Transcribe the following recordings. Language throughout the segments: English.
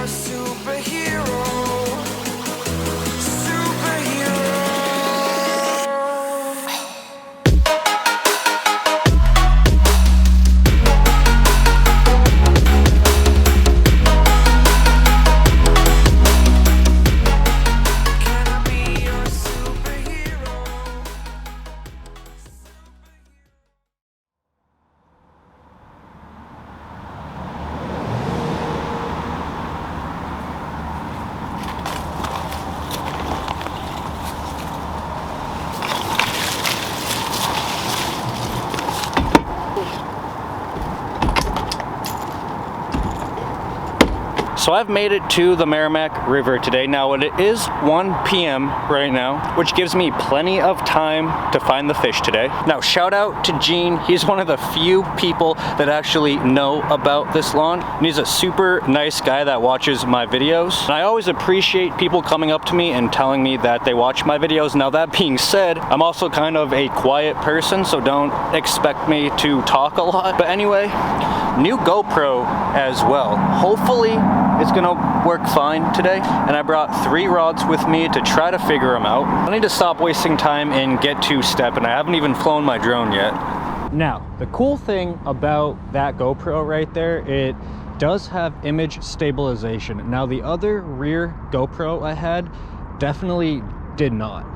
your superhero. So I've made it to the Merrimack River today. Now it is 1 p.m. right now, which gives me plenty of time to find the fish today. Now shout out to Gene. He's one of the few people that actually know about this lawn. And he's a super nice guy that watches my videos. And I always appreciate people coming up to me and telling me that they watch my videos. Now that being said, I'm also kind of a quiet person, so don't expect me to talk a lot. But anyway, new GoPro as well. Hopefully it's gonna work fine today. And I brought 3 rods with me to try to figure them out. I need to stop wasting time and get to step, and I haven't even flown my drone yet. Now, the cool thing about that GoPro right there, it does have image stabilization. Now the other rear GoPro I had definitely did not.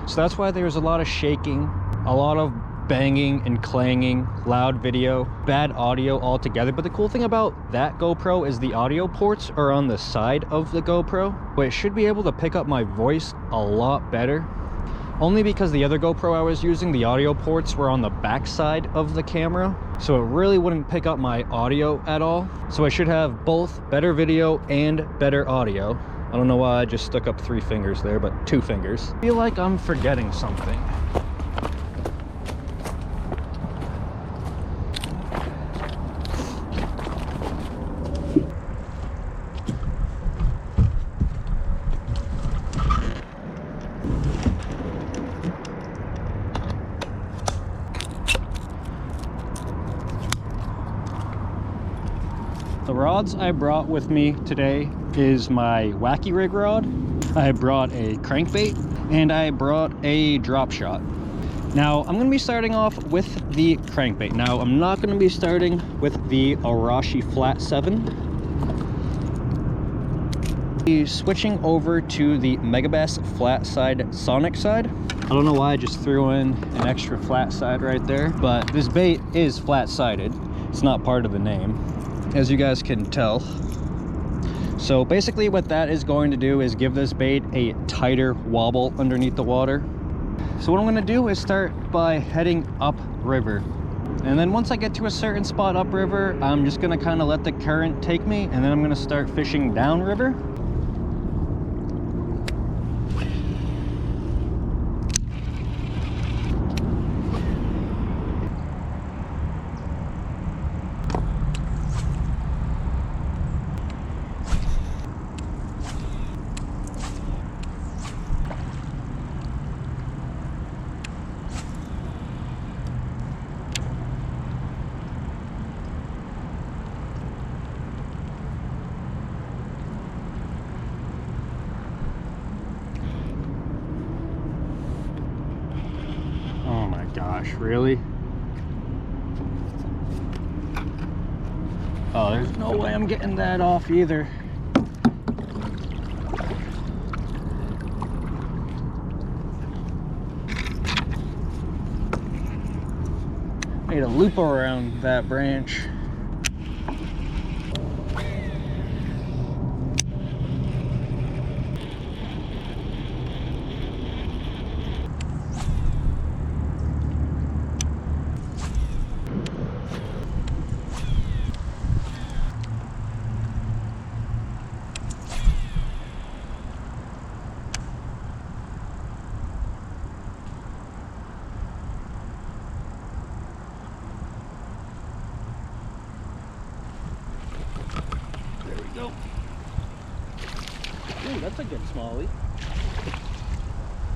So that's why there was a lot of shaking, a lot of banging and clanging, loud video, bad audio altogether. But the cool thing about that GoPro is the audio ports are on the side of the GoPro, but it should be able to pick up my voice a lot better. Only because the other GoPro I was using, the audio ports were on the back side of the camera, so it really wouldn't pick up my audio at all. So I should have both better video and better audio. I don't know why I just stuck up 3 fingers there, but 2 fingers. I feel like I'm forgetting something. The rods I brought with me today is my wacky rig rod. I brought a crankbait and I brought a drop shot. Now I'm going to be starting off with the crankbait. Now I'm not going to be starting with the Arashi Flat 7. Be switching over to the Megabass SonicSide. I don't know why I just threw in an extra flat side right there, but this bait is flat-sided. It's not part of the name, as you guys can tell. So basically what that is going to do is give this bait a tighter wobble underneath the water. So what I'm going to do is start by heading upriver, and then once I get to a certain spot upriver, I'm just going to kind of let the current take me, and then I'm going to start fishing downriver. Gosh, really? Oh, there's no way I'm getting that off either. Made a loop around that branch. Go. Ooh, that's a good smallie.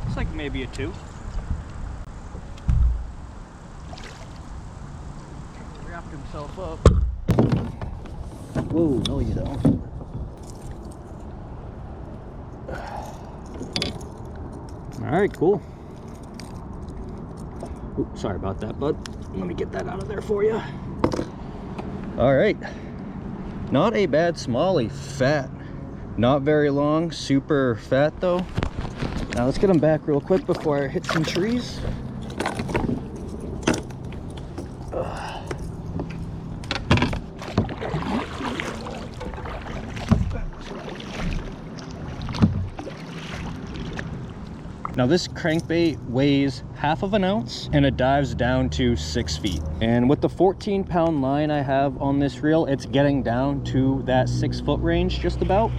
It's like maybe a 2. Wrapped himself up. Whoa, no you don't. All right, cool. Oops, sorry about that, bud. Let me get that out of there for you. All right, not a bad smallie. Fat, not very long, super fat though. Now let's get him back real quick before I hit some trees. Now this crankbait weighs half of an ounce and it dives down to 6 feet. And with the 14-pound line I have on this reel, it's getting down to that 6 foot range just about.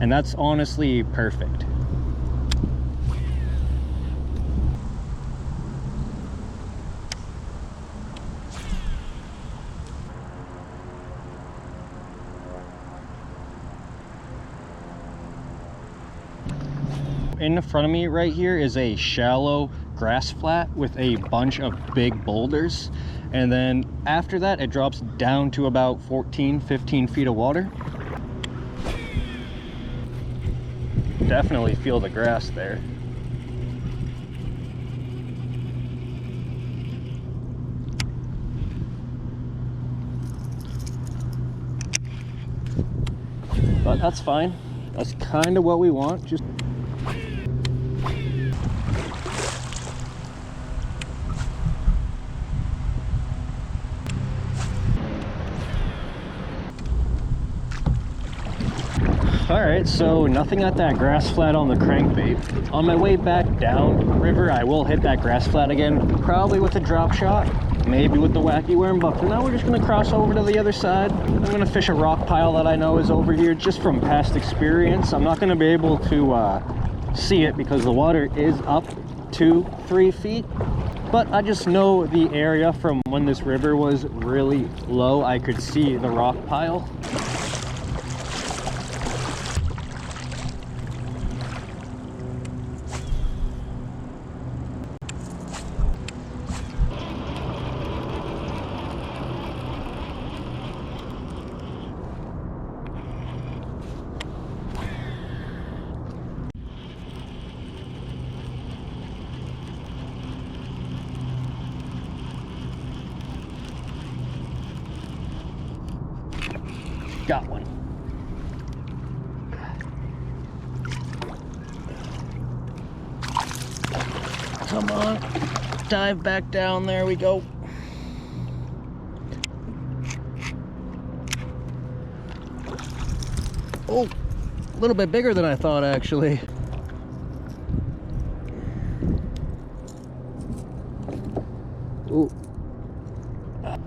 And that's honestly perfect. In front of me right here is a shallow grass flat with a bunch of big boulders, and then after that it drops down to about 14-15 feet of water. Definitely feel the grass there. But that's fine. That's kind of what we want. Just Alright, so nothing at that grass flat on the crankbait. On my way back down river, I will hit that grass flat again, probably with a drop shot, maybe with the wacky worm, but for now we're just going to cross over to the other side. I'm going to fish a rock pile that I know is over here just from past experience. I'm not going to be able to see it because the water is up to 3 feet, but I just know the area from when this river was really low. I could see the rock pile. Got one. Come on, dive back down, there we go. Oh, a little bit bigger than I thought actually. Ooh. And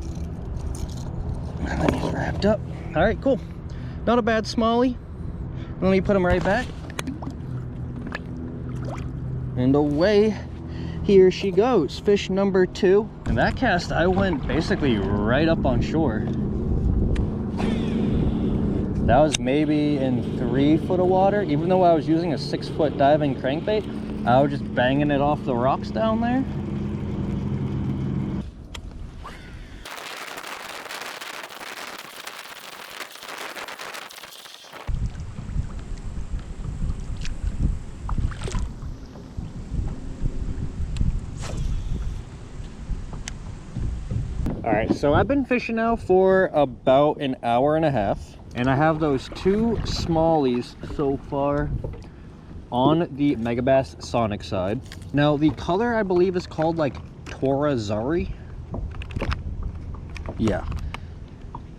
then he's wrapped up. All right, cool. Not a bad smallie. Let me put him right back. And away here she goes. Fish number 2. And that cast, I went basically right up on shore. That was maybe in 3 foot of water. Even though I was using a 6 foot diving crankbait, I was just banging it off the rocks down there. All right, so I've been fishing now for about an hour and a half, and I have those 2 smallies so far on the Megabass SonicSide. Now the color I believe is called like Torazari. Yeah,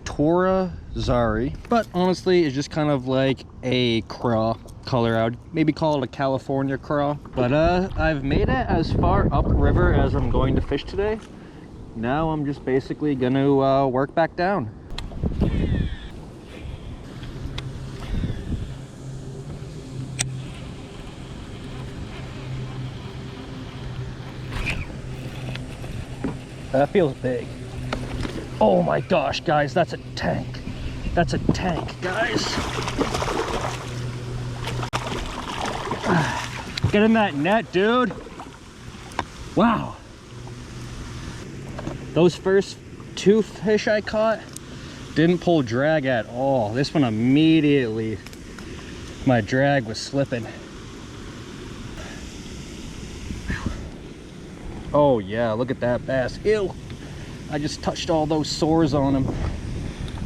Torazari, but honestly it's just kind of like a craw color. I would maybe call it a California craw, but I've made it as far upriver as I'm going to fish today. Now I'm just basically gonna work back down. That feels big. Oh my gosh, guys, that's a tank. That's a tank, guys. Get in that net, dude. Wow. Those first 2 fish I caught didn't pull drag at all. This one immediately, my drag was slipping. Oh yeah, look at that bass. Ew! I just touched all those sores on him.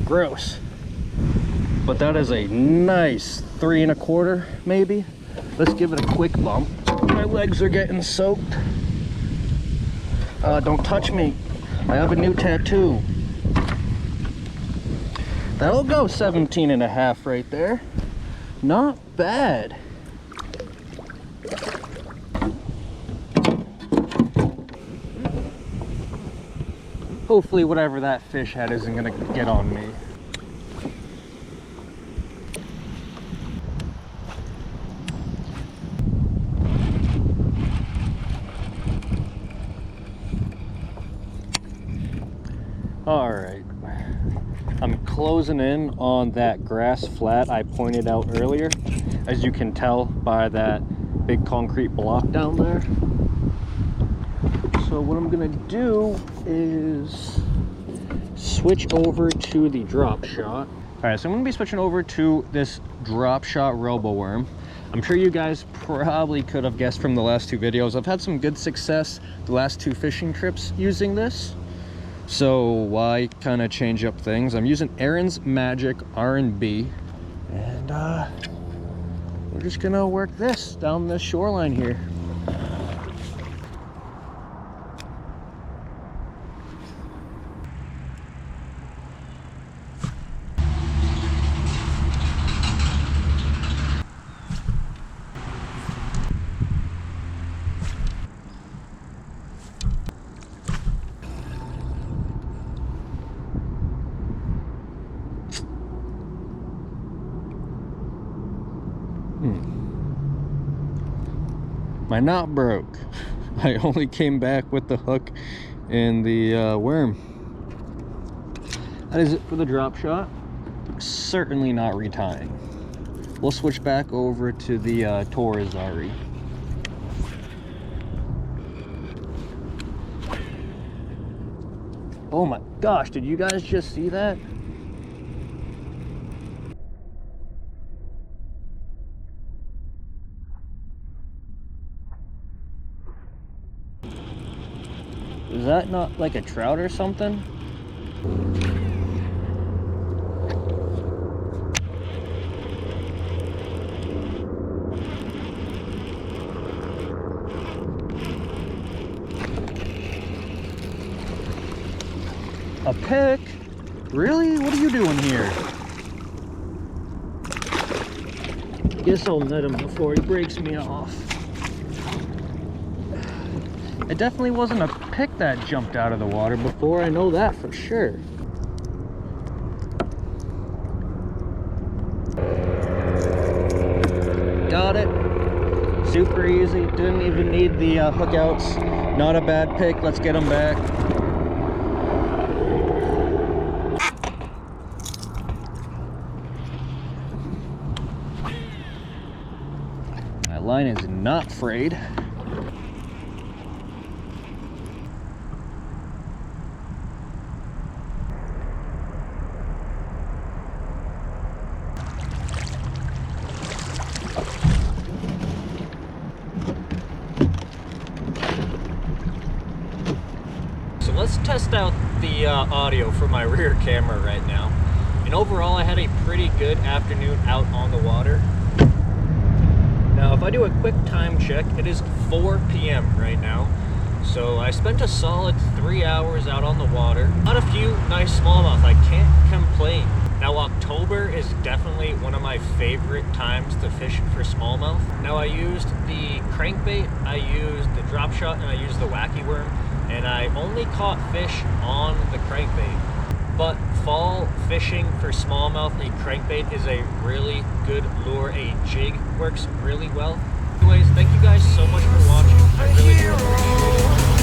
Gross. But that is a nice 3 1/4 maybe. Let's give it a quick bump. My legs are getting soaked. Don't touch me. I have a new tattoo. That'll go 17 1/2 right there. Not bad. Hopefully whatever that fish had isn't gonna get on me. All right, I'm closing in on that grass flat I pointed out earlier, as you can tell by that big concrete block down there. So what I'm gonna do is switch over to the drop shot. All right, so I'm gonna be switching over to this drop shot robo worm. I'm sure you guys probably could have guessed from the last 2 videos. I've had some good success the last 2 fishing trips using this. So why kind of change up things? I'm using Aaron's Magic R&B, and we're just gonna work this down the shoreline here. My knot broke. I only came back with the hook and the worm. That is it for the drop shot. Certainly not retying. We'll switch back over to the Torizari. Oh my gosh, did you guys just see that? Is that not like a trout or something? A pick? Really? What are you doing here? Guess I'll net him before he breaks me off. It definitely wasn't a pick that jumped out of the water before, I know that for sure. Got it. Super easy, didn't even need the hook outs. Not a bad pick, let's get them back. My line is not frayed. Let's test out the audio for my rear camera right now. And overall, I had a pretty good afternoon out on the water. Now, if I do a quick time check, it is 4 p.m. right now. So I spent a solid 3 hours out on the water. Got a few nice smallmouth, I can't complain. Now, October is definitely one of my favorite times to fish for smallmouth. Now, I used the crankbait, I used the drop shot, and I used the wacky worm. And I only caught fish on the crankbait. But fall fishing for smallmouth, a crankbait is a really good lure. A jig works really well. Anyways, thank you guys so much for watching. I really do appreciate it.